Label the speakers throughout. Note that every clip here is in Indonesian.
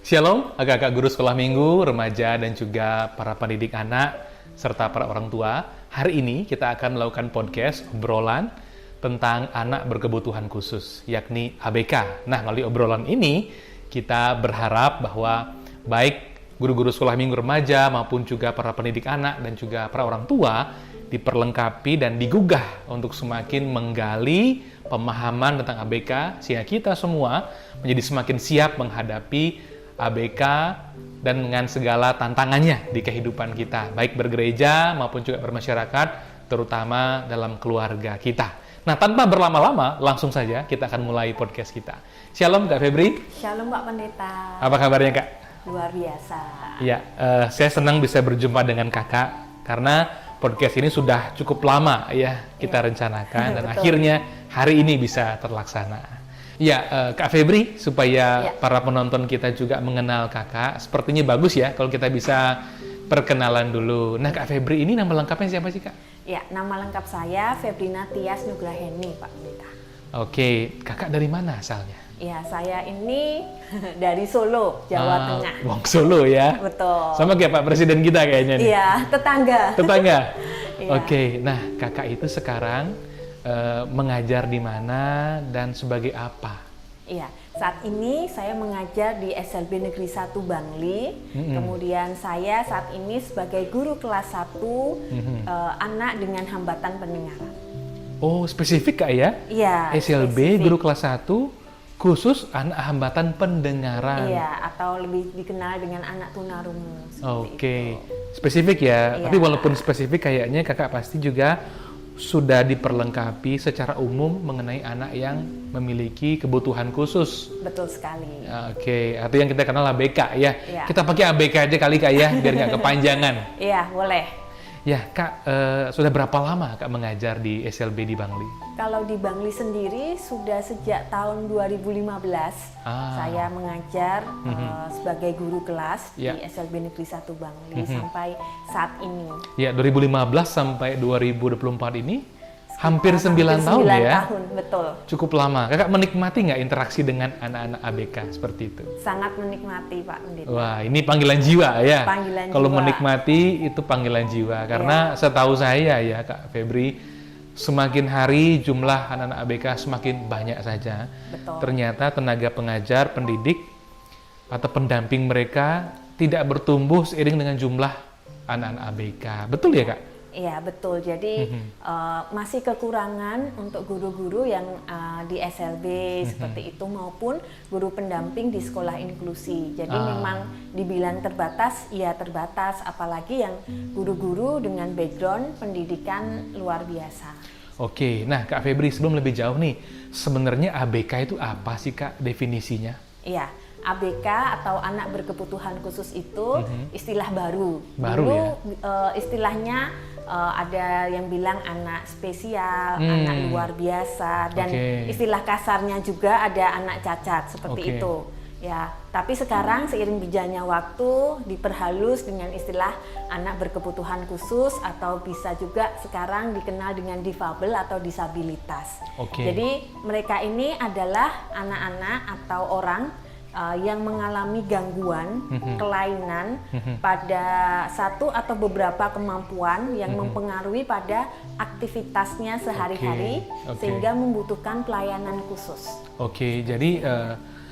Speaker 1: Shalom, agak-agak guru sekolah minggu, remaja, dan juga para pendidik anak, serta para orang tua. Hari ini kita akan melakukan podcast obrolan tentang anak berkebutuhan khusus, yakni ABK. Nah, melalui obrolan ini, kita berharap bahwa baik guru-guru sekolah minggu remaja maupun juga para pendidik anak dan juga para orang tua diperlengkapi dan digugah untuk semakin menggali pemahaman tentang ABK, sehingga kita semua menjadi semakin siap menghadapi ABK dan dengan segala tantangannya di kehidupan kita, baik bergereja maupun juga bermasyarakat, terutama dalam keluarga kita. Nah, tanpa berlama-lama, langsung saja kita akan mulai podcast kita. Shalom Kak Febri.
Speaker 2: Shalom Pak Pendeta.
Speaker 1: Apa kabarnya Kak?
Speaker 2: Luar biasa.
Speaker 1: Ya, saya senang bisa berjumpa dengan Kakak karena podcast ini sudah cukup lama ya kita rencanakan dan akhirnya hari ini bisa terlaksana. Ya, Kak Febri, supaya para penonton kita juga mengenal Kakak, sepertinya bagus ya kalau kita bisa perkenalan dulu. Nah, Kak Febri ini nama lengkapnya siapa sih, Kak?
Speaker 2: Ya, nama lengkap saya Febrina Tias Nugraheni, Pak Pendeta.
Speaker 1: Oke, Kakak dari mana asalnya?
Speaker 2: Ya, saya ini dari Solo, Jawa Tengah.
Speaker 1: Wong Solo ya?
Speaker 2: Betul.
Speaker 1: Sama kayak Pak Presiden kita kayaknya nih.
Speaker 2: Iya, tetangga.
Speaker 1: Tetangga?
Speaker 2: Iya.
Speaker 1: Oke, nah Kakak itu sekarang mengajar di mana dan sebagai apa?
Speaker 2: Iya, saat ini saya mengajar di SLB Negeri 1 Bangli. Kemudian saya saat ini sebagai guru kelas 1 anak dengan hambatan pendengaran.
Speaker 1: Oh, spesifik Kak ya?
Speaker 2: Iya.
Speaker 1: SLB
Speaker 2: spesifik.
Speaker 1: guru kelas 1 khusus anak hambatan pendengaran.
Speaker 2: Iya, atau lebih dikenal dengan anak tunarungu.
Speaker 1: Oke, spesifik ya.
Speaker 2: Iya.
Speaker 1: Tapi walaupun spesifik kayaknya Kakak pasti juga sudah diperlengkapi secara umum mengenai anak yang memiliki kebutuhan khusus.
Speaker 2: Betul sekali.
Speaker 1: Oke, atau yang kita kenal ABK ya.
Speaker 2: Iya.
Speaker 1: Kita pakai ABK aja kali Kak ya, biar nggak kepanjangan.
Speaker 2: Iya, boleh.
Speaker 1: Ya Kak, sudah berapa lama Kak mengajar di SLB di Bangli?
Speaker 2: Kalau di Bangli sendiri sudah sejak tahun 2015 saya mengajar sebagai guru kelas di SLB Negeri 1 Bangli sampai saat ini.
Speaker 1: Ya, 2015 sampai 2024 ini hampir 9 tahun ya?
Speaker 2: 9 tahun, betul.
Speaker 1: Cukup lama. Kakak menikmati nggak interaksi dengan anak-anak ABK seperti itu?
Speaker 2: Sangat menikmati Pak Pendeta.
Speaker 1: Wah, ini panggilan jiwa ya?
Speaker 2: Panggilan
Speaker 1: Kalau
Speaker 2: jiwa.
Speaker 1: menikmati itu panggilan jiwa. Karena setahu saya ya Kak Febri, semakin hari jumlah anak-anak ABK semakin banyak saja.
Speaker 2: Betul.
Speaker 1: Ternyata tenaga pengajar, pendidik, atau pendamping mereka tidak bertumbuh seiring dengan jumlah anak-anak ABK. Betul ya Kak?
Speaker 2: Iya, betul. Jadi masih kekurangan untuk guru-guru yang di SLB seperti itu maupun guru pendamping di sekolah inklusi. Jadi memang dibilang terbatas, ya terbatas, apalagi yang guru-guru dengan background pendidikan luar biasa.
Speaker 1: Oke, nah Kak Febri, sebelum lebih jauh nih, sebenarnya ABK itu apa sih Kak definisinya?
Speaker 2: Iya, ABK atau anak berkebutuhan khusus itu istilah baru.
Speaker 1: Baru ya?
Speaker 2: Istilahnya ada yang bilang anak spesial, anak luar biasa, dan istilah kasarnya juga ada anak cacat seperti itu. Ya, tapi sekarang seiring berjalannya waktu diperhalus dengan istilah anak berkebutuhan khusus atau bisa juga sekarang dikenal dengan difabel atau disabilitas. Jadi mereka ini adalah anak-anak atau orang yang mengalami gangguan, kelainan pada satu atau beberapa kemampuan yang mempengaruhi pada aktivitasnya sehari-hari sehingga membutuhkan pelayanan khusus.
Speaker 1: Oke, jadi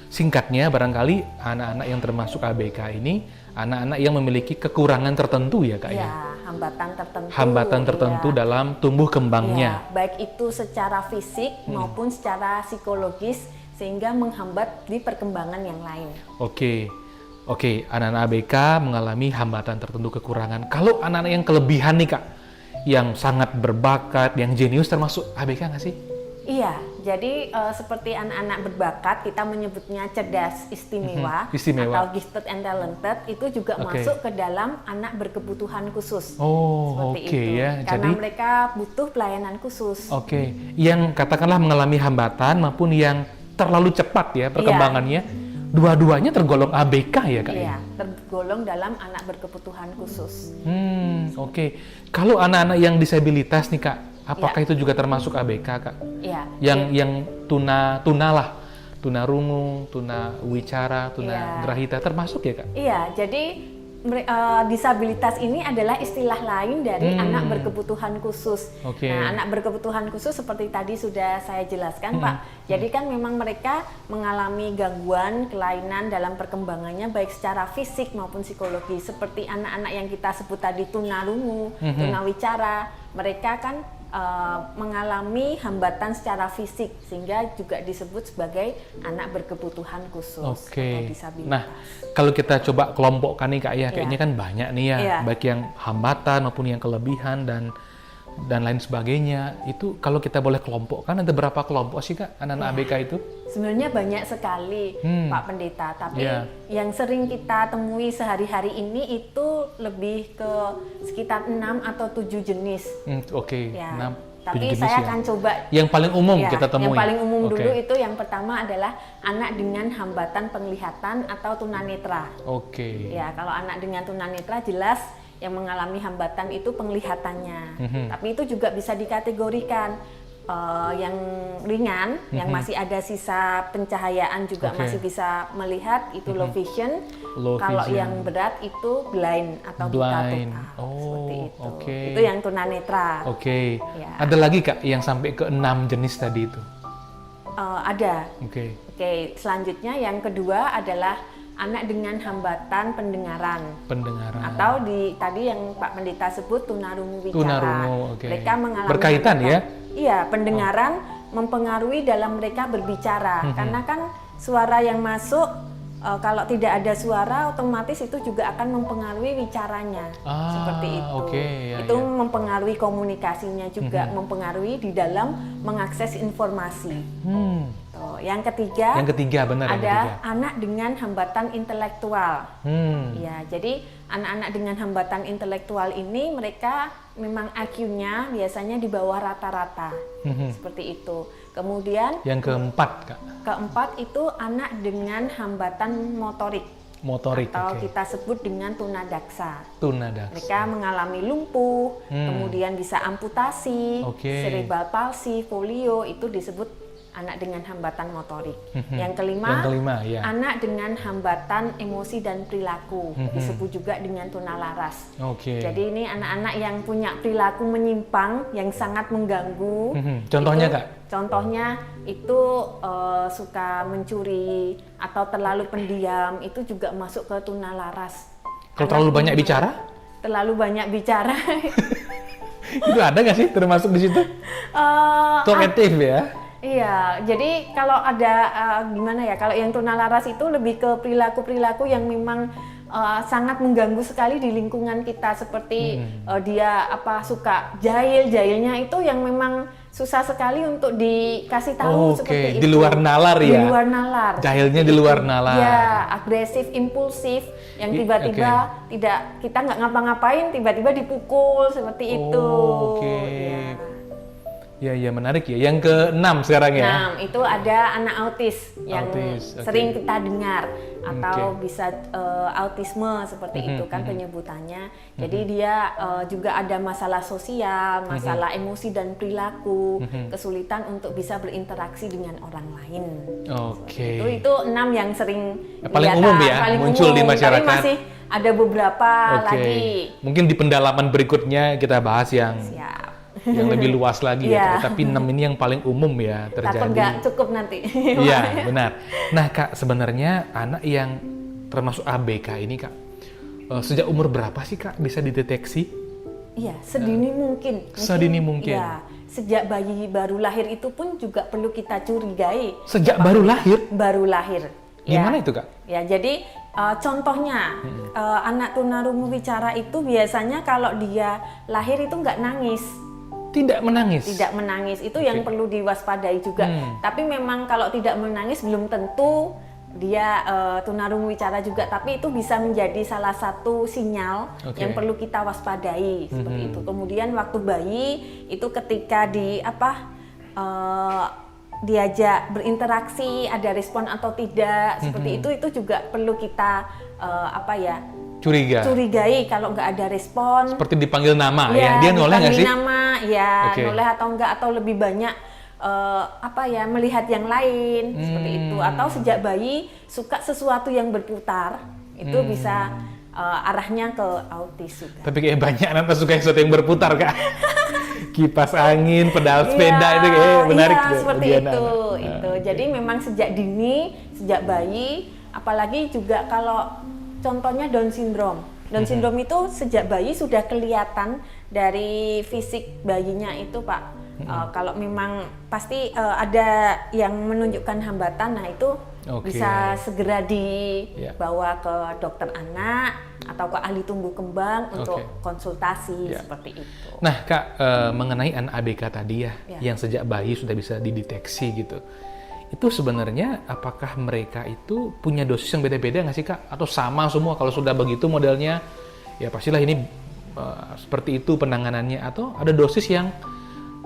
Speaker 1: singkatnya barangkali anak-anak yang termasuk ABK ini anak-anak yang memiliki kekurangan tertentu ya Kak ya?
Speaker 2: Ya, hambatan tertentu.
Speaker 1: Hambatan tertentu dalam tumbuh kembangnya.
Speaker 2: Ya, baik itu secara fisik maupun secara psikologis sehingga menghambat di perkembangan yang lain. Oke,
Speaker 1: anak-anak ABK mengalami hambatan tertentu, kekurangan. Kalau anak-anak yang kelebihan nih Kak, yang sangat berbakat, yang jenius termasuk ABK nggak sih?
Speaker 2: Iya, jadi seperti anak-anak berbakat, kita menyebutnya cerdas istimewa, atau gifted and talented, itu juga masuk ke dalam anak berkebutuhan khusus. Seperti itu.
Speaker 1: Ya.
Speaker 2: Karena
Speaker 1: jadi,
Speaker 2: mereka butuh pelayanan khusus.
Speaker 1: Yang katakanlah mengalami hambatan maupun yang terlalu cepat ya perkembangannya, dua-duanya tergolong ABK ya Kak?
Speaker 2: Iya, tergolong dalam anak berkebutuhan khusus.
Speaker 1: Kalau anak-anak yang disabilitas nih Kak, apakah itu juga termasuk ABK Kak?
Speaker 2: Iya.
Speaker 1: Yang tuna tunarungu, tunawicara, tunagrahita termasuk ya Kak?
Speaker 2: Iya, jadi disabilitas ini adalah istilah lain dari anak berkebutuhan khusus. Nah, anak berkebutuhan khusus seperti tadi sudah saya jelaskan, Pak. Jadi kan memang mereka mengalami gangguan, kelainan dalam perkembangannya baik secara fisik maupun psikologi. Seperti anak-anak yang kita sebut tadi tunarungu, tunawicara, mereka kan mengalami hambatan secara fisik sehingga juga disebut sebagai anak berkebutuhan khusus atau disabilitas.
Speaker 1: Nah, kalau kita coba kelompokkan nih Kak ya, kayaknya kan banyak nih ya, baik yang hambatan maupun yang kelebihan dan lain sebagainya. Itu kalau kita boleh kelompokkan, ada berapa kelompok sih Kak anak-anak ABK itu?
Speaker 2: Sebenarnya banyak sekali Pak Pendeta, tapi yang sering kita temui sehari-hari ini itu lebih ke sekitar 6 atau 7 jenis.
Speaker 1: Ya, 6,
Speaker 2: tapi saya akan coba
Speaker 1: yang paling umum kita temui.
Speaker 2: Yang paling umum dulu itu yang pertama adalah anak dengan hambatan penglihatan atau tunanetra. Ya, kalau anak dengan tunanetra jelas yang mengalami hambatan itu penglihatannya. Tapi itu juga bisa dikategorikan yang ringan, yang masih ada sisa pencahayaan juga masih bisa melihat, itu low vision. Kalau yang berat itu blind atau buta total. Seperti itu. Itu yang tunanetra.
Speaker 1: Ya. Ada lagi Kak yang sampai ke 6 jenis tadi itu?
Speaker 2: Ada. Selanjutnya yang kedua adalah anak dengan hambatan pendengaran. Atau tadi yang Pak Pendeta sebut tunarungu wicara. Mereka mengalami
Speaker 1: berkaitan ya?
Speaker 2: Iya, pendengaran mempengaruhi dalam mereka berbicara. Karena kan suara yang masuk, kalau tidak ada suara otomatis itu juga akan mempengaruhi wicaranya. Seperti itu. Itu mempengaruhi komunikasinya juga, mempengaruhi di dalam mengakses informasi. Yang ketiga benar, ada anak dengan hambatan intelektual. Ya, jadi anak-anak dengan hambatan intelektual ini mereka memang IQ-nya biasanya di bawah rata-rata. Seperti itu. Kemudian
Speaker 1: yang keempat Kak?
Speaker 2: Keempat itu anak dengan hambatan motorik atau kita sebut dengan tunadaksa. Mereka mengalami lumpuh, kemudian bisa amputasi, cerebral palsy, polio, itu disebut anak dengan hambatan motorik. Yang kelima anak dengan hambatan emosi dan perilaku, disebut juga dengan tunalaras. Jadi ini anak-anak yang punya perilaku menyimpang yang sangat mengganggu.
Speaker 1: Contohnya Kak?
Speaker 2: Contohnya itu suka mencuri atau terlalu pendiam, itu juga masuk ke tunalaras.
Speaker 1: Kalau terlalu banyak bicara?
Speaker 2: Terlalu banyak bicara.
Speaker 1: Itu ada nggak sih termasuk di situ? Talkative ya?
Speaker 2: Iya, jadi kalau ada gimana ya, kalau yang tunalaras itu lebih ke perilaku-perilaku yang memang sangat mengganggu sekali di lingkungan kita, seperti dia suka jahilnya itu yang memang susah sekali untuk dikasih tahu seperti itu.
Speaker 1: Di luar nalar ya?
Speaker 2: Di luar nalar.
Speaker 1: Jahilnya di luar nalar.
Speaker 2: Ya, agresif, impulsif, yang tiba-tiba kita nggak ngapa-ngapain, tiba-tiba dipukul seperti itu.
Speaker 1: Ya, menarik ya. Yang ke-6 sekarang ya?
Speaker 2: 6, itu ada anak autis yang sering kita dengar. Atau bisa autisme seperti itu kan penyebutannya. Jadi dia juga ada masalah sosial, masalah emosi dan perilaku, kesulitan untuk bisa berinteraksi dengan orang lain. Itu 6 yang sering
Speaker 1: paling umum ya,
Speaker 2: paling
Speaker 1: muncul di masyarakat.
Speaker 2: Tapi masih ada beberapa lagi.
Speaker 1: Mungkin di pendalaman berikutnya kita bahas yang yang lebih luas lagi ya. Tapi 6 ini yang paling umum ya terjadi.
Speaker 2: Takut nggak cukup nanti.
Speaker 1: Iya, benar. Nah Kak, sebenarnya anak yang termasuk ABK ini Kak, sejak umur berapa sih Kak bisa dideteksi?
Speaker 2: Iya, sedini mungkin.
Speaker 1: Sedini mungkin.
Speaker 2: Ya, sejak bayi baru lahir itu pun juga perlu kita curigai.
Speaker 1: Sejak baru lahir?
Speaker 2: Baru lahir.
Speaker 1: Gimana itu Kak?
Speaker 2: Ya, jadi contohnya anak tunarungu wicara itu biasanya kalau dia lahir itu nggak nangis.
Speaker 1: Tidak menangis?
Speaker 2: Tidak menangis, itu yang perlu diwaspadai juga. Tapi memang kalau tidak menangis belum tentu dia tunarungu wicara juga, tapi itu bisa menjadi salah satu sinyal yang perlu kita waspadai seperti itu. Kemudian waktu bayi itu ketika diajak berinteraksi, ada respon atau tidak seperti itu juga perlu kita curigai kalau nggak ada respon.
Speaker 1: Seperti dipanggil nama ya, dia noleh nggak sih?
Speaker 2: Nama, noleh atau enggak, atau lebih banyak melihat yang lain seperti itu, atau sejak bayi suka sesuatu yang berputar itu bisa arahnya ke autis juga.
Speaker 1: Tapi kayak banyak anak suka sesuatu yang berputar Kak. Kipas angin, pedal sepeda itu kayak menarik.
Speaker 2: Iya, seperti itu. Jadi memang sejak dini, sejak bayi, apalagi juga kalau contohnya Down syndrome. Down syndrome itu sejak bayi sudah kelihatan dari fisik bayinya itu Pak. Kalau memang pasti ada yang menunjukkan hambatan, nah itu bisa segera dibawa ke dokter anak atau ke ahli tumbuh kembang untuk konsultasi seperti itu.
Speaker 1: Nah Kak, mengenai anak ABK tadi yang sejak bayi sudah bisa dideteksi gitu, itu sebenarnya apakah mereka itu punya dosis yang beda-beda nggak sih Kak? Atau sama semua kalau sudah begitu modelnya, ya pastilah ini seperti itu penanganannya, atau ada dosis yang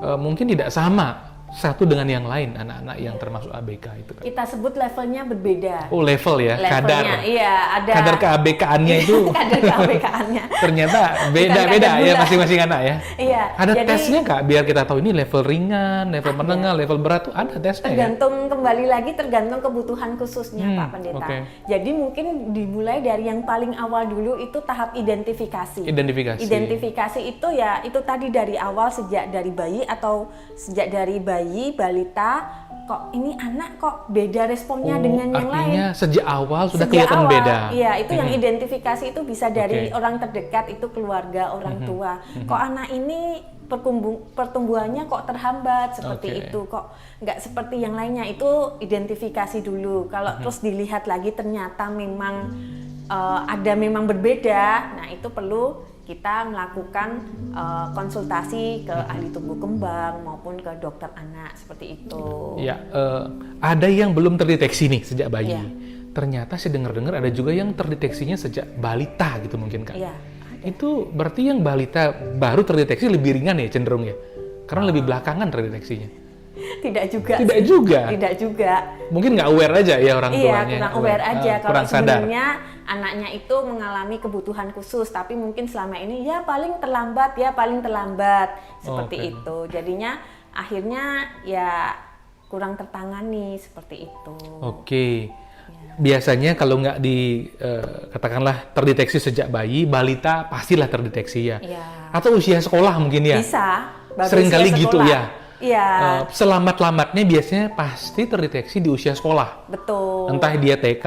Speaker 1: mungkin tidak sama satu dengan yang lain, anak-anak yang termasuk ABK itu Kak?
Speaker 2: Kita sebut levelnya berbeda.
Speaker 1: Oh, level ya?
Speaker 2: Levelnya, iya, ada.
Speaker 1: Kadar ke-ABK-annya itu.
Speaker 2: Kadar ke-ABK-annya.
Speaker 1: Ternyata beda-beda ya masing-masing anak ya?
Speaker 2: Iya.
Speaker 1: Ada tesnya Kak, biar kita tahu ini level ringan, level menengah, level berat tuh ada tesnya
Speaker 2: kembali lagi tergantung kebutuhan khususnya Pak Pendeta. Jadi mungkin dimulai dari yang paling awal dulu itu tahap identifikasi. Identifikasi itu ya, itu tadi dari awal sejak dari bayi atau sejak dari bayi, balita, kok ini anak kok beda responnya dengan yang lain.
Speaker 1: Artinya sejak awal sudah kelihatan beda.
Speaker 2: Iya, itu yang identifikasi itu bisa dari orang terdekat, itu keluarga, orang tua. Kok anak ini pertumbuhannya kok terhambat seperti itu, kok nggak seperti yang lainnya, itu identifikasi dulu. Kalau terus dilihat lagi ternyata memang ada memang berbeda, nah itu perlu kita melakukan konsultasi ke ahli tumbuh kembang maupun ke dokter anak seperti itu.
Speaker 1: Ya, ada yang belum terdeteksi nih sejak bayi. Ternyata saya dengar-dengar ada juga yang terdeteksinya sejak balita gitu mungkin Kak. Itu berarti yang balita baru terdeteksi lebih ringan ya cenderung ya? Karena lebih belakangan terdeteksinya.
Speaker 2: Tidak juga. Tidak juga.
Speaker 1: Mungkin nggak aware aja ya orang tuanya.
Speaker 2: Iya, kurang aware aja. Kalau sebenarnya anaknya itu mengalami kebutuhan khusus, tapi mungkin selama ini ya paling terlambat seperti itu. Jadinya akhirnya ya kurang tertangani seperti itu.
Speaker 1: Biasanya kalau nggak katakanlah terdeteksi sejak bayi, balita pastilah terdeteksi ya. Atau usia sekolah mungkin ya.
Speaker 2: Bisa.
Speaker 1: Seringkali gitu ya.
Speaker 2: Iya.
Speaker 1: Selamat-lamatnya biasanya pasti terdeteksi di usia sekolah.
Speaker 2: Betul.
Speaker 1: Entah dia TK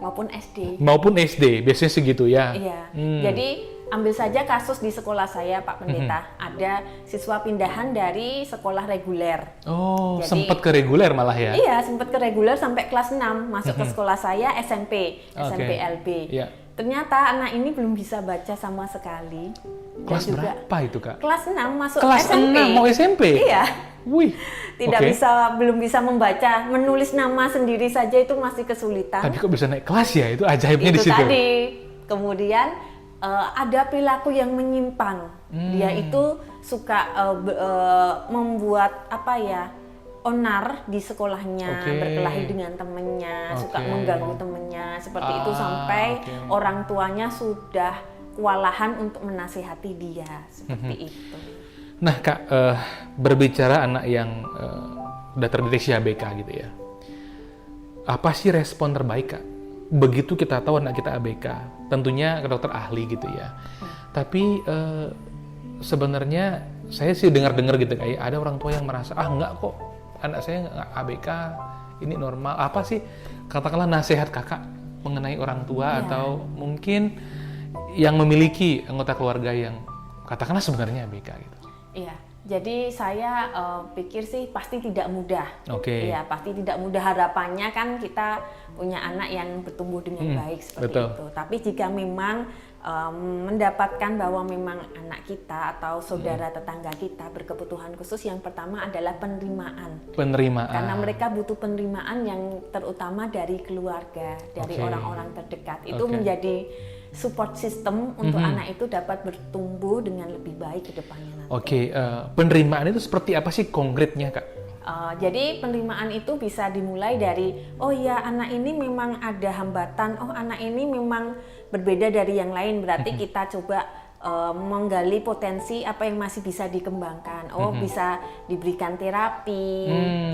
Speaker 1: maupun SD. Biasanya segitu ya.
Speaker 2: Iya. Jadi ambil saja kasus di sekolah saya Pak Pendeta. Ada siswa pindahan dari sekolah reguler.
Speaker 1: Jadi, sempat ke reguler malah ya? Iya,
Speaker 2: sempat ke reguler sampai kelas 6 masuk ke sekolah saya SMP LB. Ternyata anak ini belum bisa baca sama sekali.
Speaker 1: Kelas berapa itu Kak?
Speaker 2: Kelas 6 masuk
Speaker 1: kelas
Speaker 2: SMP.
Speaker 1: Kelas 6 mau SMP?
Speaker 2: Iya.
Speaker 1: Wih.
Speaker 2: Belum bisa membaca, menulis nama sendiri saja itu masih kesulitan.
Speaker 1: Tapi kok bisa naik kelas ya? Itu ajaibnya di situ.
Speaker 2: Itu tadi. Kemudian ada perilaku yang menyimpang. Dia itu suka membuat onar di sekolahnya, berkelahi dengan temennya, suka mengganggu temennya, seperti itu sampai orang tuanya sudah kewalahan untuk menasihati dia, seperti itu.
Speaker 1: Nah Kak, berbicara anak yang udah terdeteksi ABK gitu ya, apa sih respon terbaik Kak? Begitu kita tahu anak kita ABK, tentunya ke dokter ahli gitu ya. Tapi sebenarnya saya sih dengar-dengar gitu kayak ada orang tua yang merasa enggak kok, anak saya nggak ABK, ini normal. Apa sih katakanlah nasihat Kakak mengenai orang tua atau mungkin yang memiliki anggota keluarga yang katakanlah sebenarnya ABK gitu?
Speaker 2: Iya, jadi saya pikir sih pasti tidak mudah.
Speaker 1: Iya,
Speaker 2: pasti tidak mudah. Harapannya kan kita punya anak yang bertumbuh dengan baik seperti itu. Tapi jika memang mendapatkan bahwa memang anak kita atau saudara tetangga kita berkebutuhan khusus, yang pertama adalah penerimaan. Karena mereka butuh penerimaan yang terutama dari keluarga, dari orang-orang terdekat. Itu menjadi support system untuk anak itu dapat bertumbuh dengan lebih baik ke depannya nanti.
Speaker 1: Penerimaan itu seperti apa sih konkretnya Kak?
Speaker 2: Jadi penerimaan itu bisa dimulai dari, anak ini memang ada hambatan, anak ini memang berbeda dari yang lain, berarti kita coba menggali potensi apa yang masih bisa dikembangkan. Bisa diberikan terapi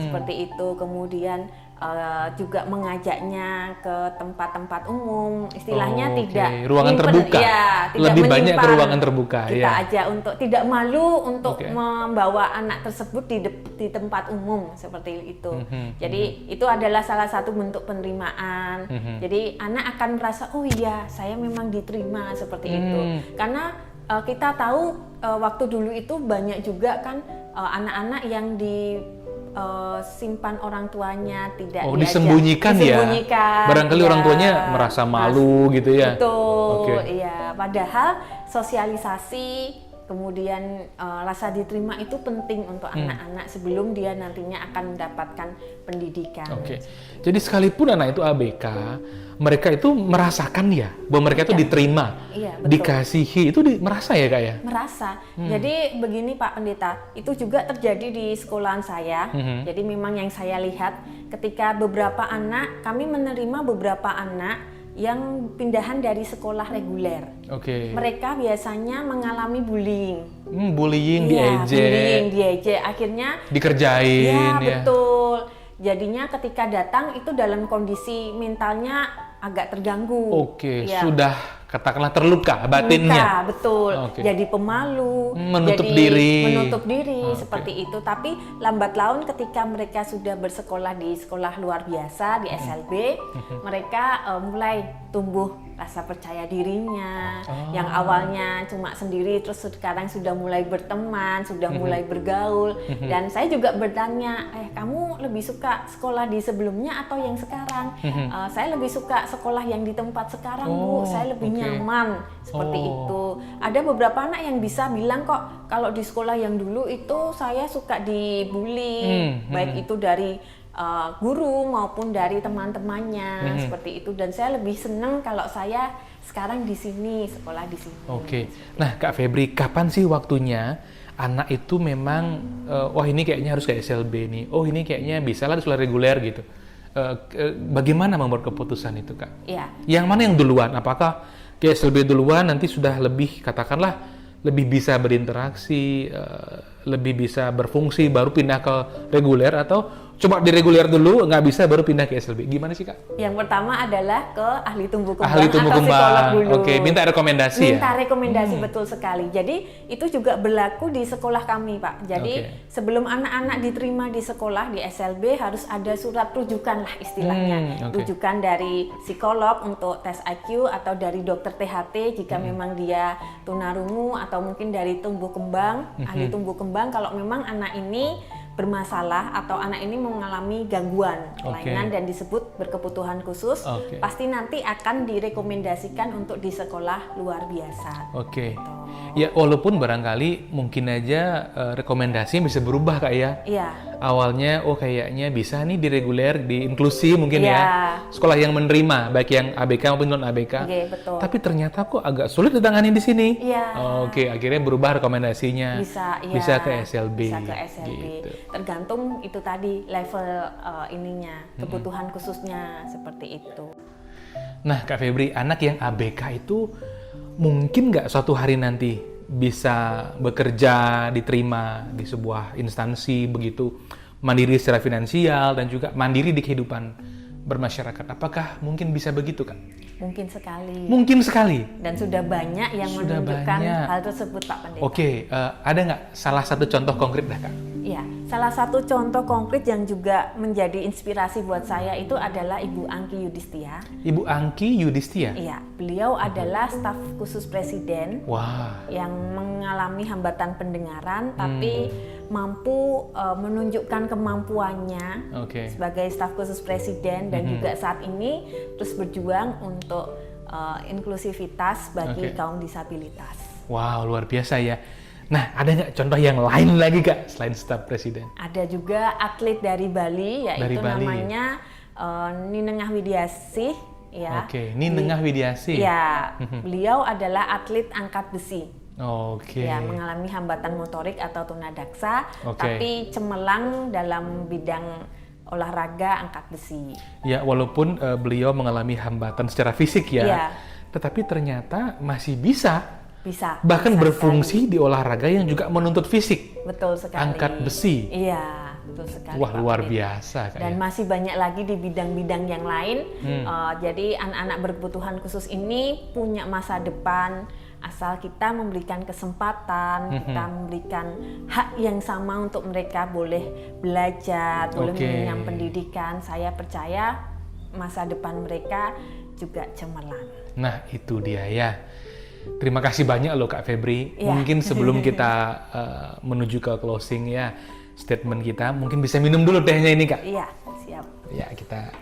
Speaker 2: seperti itu. Kemudian juga mengajaknya ke tempat-tempat umum, istilahnya tidak
Speaker 1: ruangan terbuka, tidak lebih banyak ke ruangan terbuka.
Speaker 2: Kita ajak untuk tidak malu untuk membawa anak tersebut di tempat umum seperti itu. Jadi itu adalah salah satu bentuk penerimaan. Jadi anak akan merasa oh iya saya memang diterima seperti itu. Karena kita tahu waktu dulu itu banyak juga kan anak-anak yang simpan orang tuanya, tidak
Speaker 1: disembunyikan ya. Barangkali orang tuanya merasa malu gitu ya.
Speaker 2: Betul, iya. Padahal sosialisasi kemudian rasa diterima itu penting untuk anak-anak sebelum dia nantinya akan mendapatkan pendidikan.
Speaker 1: Jadi sekalipun anak itu ABK, mereka itu merasakan ya bahwa mereka itu diterima, dikasihi, itu merasa ya Kak ya?
Speaker 2: Merasa. Jadi begini Pak Pendeta, itu juga terjadi di sekolahan saya. Jadi memang yang saya lihat ketika beberapa anak, kami menerima beberapa anak yang pindahan dari sekolah reguler. Mereka biasanya mengalami bullying.
Speaker 1: Bullying, diejek,
Speaker 2: akhirnya
Speaker 1: dikerjain.
Speaker 2: Betul. Jadinya ketika datang itu dalam kondisi mentalnya agak terganggu.
Speaker 1: Sudah katakanlah terluka batinnya.
Speaker 2: Betul. Jadi pemalu,
Speaker 1: menutup diri
Speaker 2: seperti itu. Tapi lambat laun ketika mereka sudah bersekolah di sekolah luar biasa di SLB, mereka mulai tumbuh rasa percaya dirinya. Yang awalnya cuma sendiri terus sekarang sudah mulai berteman, sudah mulai bergaul. Dan saya juga bertanya, kamu lebih suka sekolah di sebelumnya atau yang sekarang? Saya lebih suka sekolah yang di tempat sekarang, Bu. Saya lebih nyaman seperti itu. Ada beberapa anak yang bisa bilang kok kalau di sekolah yang dulu itu saya suka dibully, baik itu dari guru maupun dari teman-temannya seperti itu. Dan saya lebih senang kalau saya sekarang di sini, sekolah di sini.
Speaker 1: Nah Kak Febri, kapan sih waktunya anak itu memang wah ini kayaknya harus kayak SLB nih, oh ini kayaknya bisa lah di sekolah reguler gitu. Bagaimana membuat keputusan itu Kak? Yang mana yang duluan? Apakah ke SLB duluan nanti sudah lebih katakanlah lebih bisa berinteraksi, lebih bisa berfungsi baru pindah ke reguler, atau coba di reguler dulu nggak bisa baru pindah ke SLB? Gimana sih Kak?
Speaker 2: Yang pertama adalah ke ahli tumbuh kembang
Speaker 1: atau psikolog dulu. Minta rekomendasi
Speaker 2: Minta rekomendasi, betul sekali. Jadi itu juga berlaku di sekolah kami Pak. Jadi sebelum anak-anak diterima di sekolah di SLB harus ada surat rujukan lah istilahnya. Rujukan dari psikolog untuk tes IQ atau dari dokter THT jika memang dia tunarungu, atau mungkin dari tumbuh kembang, ahli tumbuh kembang kalau memang anak ini bermasalah atau anak ini mengalami gangguan kelainan dan disebut berkebutuhan khusus, pasti nanti akan direkomendasikan untuk di sekolah luar biasa.
Speaker 1: Ya walaupun barangkali mungkin aja rekomendasinya bisa berubah Kak ya. Awalnya kayaknya bisa nih di reguler, di inklusi mungkin ya. Sekolah yang menerima baik yang ABK maupun non ABK. Tapi ternyata kok agak sulit ditangani di sini. Akhirnya berubah rekomendasinya. Bisa ke SLB. Gitu.
Speaker 2: Tergantung itu tadi level kebutuhan khususnya seperti itu.
Speaker 1: Nah Kak Febri, anak yang ABK itu mungkin nggak suatu hari nanti bisa bekerja, diterima di sebuah instansi begitu, mandiri secara finansial dan juga mandiri di kehidupan bermasyarakat? Apakah mungkin bisa begitu Kak?
Speaker 2: Mungkin sekali.
Speaker 1: Mungkin sekali.
Speaker 2: Dan sudah banyak yang menunjukkan hal tersebut Pak Pendeta.
Speaker 1: Ada nggak salah satu contoh konkret dah Kak?
Speaker 2: Iya, salah satu contoh konkret yang juga menjadi inspirasi buat saya itu adalah Ibu Angki Yudhistia.
Speaker 1: Ibu Angki Yudhistia?
Speaker 2: Iya, beliau adalah staf khusus presiden yang mengalami hambatan pendengaran, tapi mampu menunjukkan kemampuannya sebagai staf khusus presiden dan juga saat ini terus berjuang untuk inklusivitas bagi kaum disabilitas.
Speaker 1: Wow, luar biasa ya. Nah, ada nggak contoh yang lain lagi Kak selain staf presiden?
Speaker 2: Ada juga atlet dari Bali, yaitu namanya Ninengah Widiasih.
Speaker 1: Ninengah Widiasih.
Speaker 2: Ya, beliau adalah atlet angkat besi. Mengalami hambatan motorik atau tunadaksa, tapi cemerlang dalam bidang olahraga angkat besi.
Speaker 1: Ya, walaupun beliau mengalami hambatan secara fisik ya, tetapi ternyata masih bisa
Speaker 2: Bisa.
Speaker 1: Bahkan
Speaker 2: bisa
Speaker 1: berfungsi di olahraga yang juga menuntut fisik.
Speaker 2: Betul sekali.
Speaker 1: Angkat besi.
Speaker 2: Iya, betul sekali.
Speaker 1: Wah,
Speaker 2: Pak
Speaker 1: luar
Speaker 2: Frit.
Speaker 1: biasa. Kak,
Speaker 2: Dan
Speaker 1: ya.
Speaker 2: masih banyak lagi di bidang-bidang yang lain. Jadi anak-anak berkebutuhan khusus ini punya masa depan asal kita memberikan kesempatan, kita memberikan hak yang sama untuk mereka boleh belajar, boleh mengenyam pendidikan. Saya percaya masa depan mereka juga cemerlang.
Speaker 1: Nah, itu dia ya. Terima kasih banyak loh Kak Febri.
Speaker 2: Ya.
Speaker 1: Mungkin sebelum kita menuju ke closing ya, statement kita, mungkin bisa minum dulu tehnya ini Kak.
Speaker 2: Iya, siap.
Speaker 1: Ya, kita.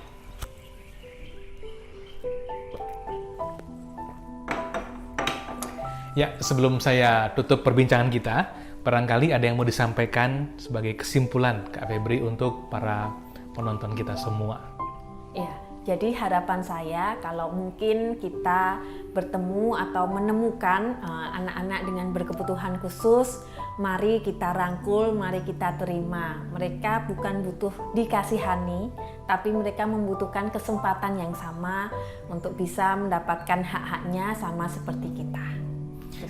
Speaker 1: Ya, sebelum saya tutup perbincangan kita, barangkali ada yang mau disampaikan sebagai kesimpulan Kak Febri untuk para penonton kita semua.
Speaker 2: Ya, jadi harapan saya kalau mungkin kita bertemu atau menemukan anak-anak dengan berkebutuhan khusus, mari kita rangkul, mari kita terima. Mereka bukan butuh dikasihani, tapi mereka membutuhkan kesempatan yang sama untuk bisa mendapatkan hak-haknya sama seperti kita.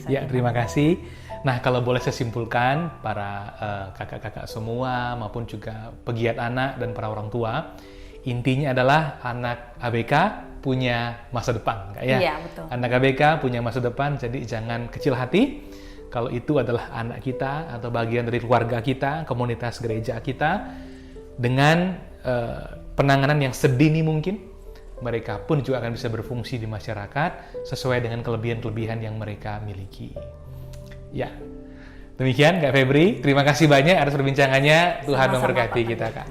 Speaker 1: Ya, terima kasih. Nah, kalau boleh saya simpulkan, para kakak-kakak semua maupun juga pegiat anak dan para orang tua, intinya adalah anak ABK punya masa depan, Kak ya.
Speaker 2: Iya, betul.
Speaker 1: Anak ABK punya masa depan, jadi jangan kecil hati. Kalau itu adalah anak kita atau bagian dari keluarga kita, komunitas gereja kita, dengan penanganan yang sedini mungkin, mereka pun juga akan bisa berfungsi di masyarakat sesuai dengan kelebihan-kelebihan yang mereka miliki. Ya, demikian Kak Febri. Terima kasih banyak atas perbincangannya. Tuhan
Speaker 2: Sama-sama,
Speaker 1: memberkati
Speaker 2: Pak.
Speaker 1: kita, Kak.